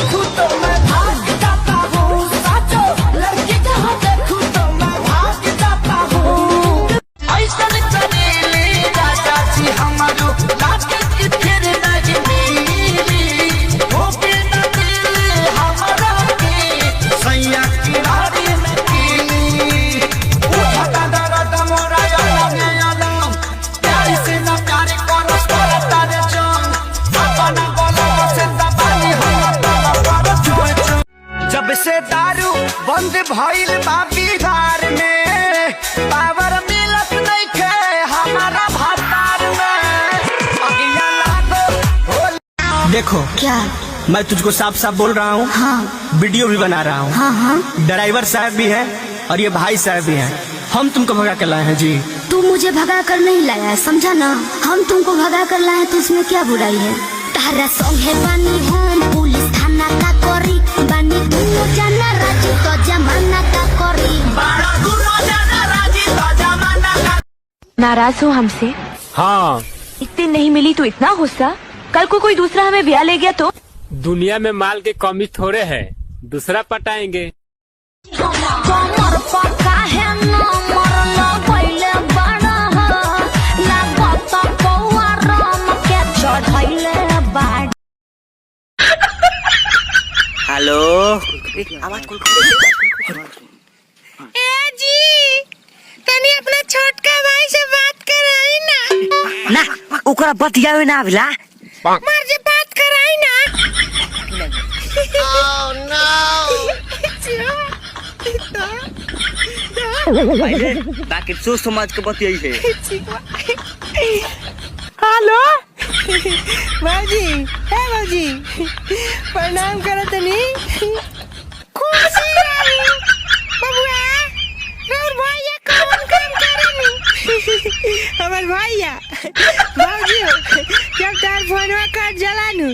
देखूं तो मैं भाग जाता हूँ, साचो लड़की जहाँ देखूं तो मैं भाग जाता हूँ। ऐसा चलेली राजा जी हमारो लागे कि फिर नहीं मिली, होके न दिल हमारा के सैया की रानी में कीली। उठता दर्द मोरा अलम प्यार से न प्यार करो करता रे जान, अपना बोलो से दबानी हम पर छुए। जब से दारू बंद भइल बा बिहार में, पावर मिलत नहीं खे हमारा भातार में, अगिया लागो। देखो क्या? मैं तुझको साफ साफ बोल रहा हूँ। हाँ। वीडियो भी बना रहा हूँ। हाँ हाँ। ड्राइवर साहब भी हैं और ये भाई साहब भी हैं। हम तुमको भगा कर लाए हैं जी। तू मुझे भगा कर नहीं लाया है, समझा ना। हम तुमको भगा कर लाए हैं तो इसमें क्या बुराई है। तारा सॉन्ग है बानी हम पुलिस थाना का करी, बानी तू जाना राजी तो जमाना का करी। नाराज हो हमसे? हाँ। इतनी नहीं मिली तो इतना गुस्सा? कल को कोई दूसरा हमें ब्याह ले गया तो? दुनिया में माल की कमी थोड़े है, दूसरा पटाएंगे। कमर पक्का है ना मरना पहले बड़ा ना बता कौआ राम के चढ़ैले बाड़। हेलो, आवाज ए जी, तनी अपना छोटका भाई से बात कराई ना। ना ओकरा बतियावे ना आविला। मार जे बात कराई ना। Oh no. बाकी सोच समझ के बतियाई है। हेलो बाजी, हे बाजी, प्रणाम करो तनी। खुशी रही बबुआ, और भैया कौन काम करेनी? हमार भैया बाबूजी जब तार फोनवा काट जलानू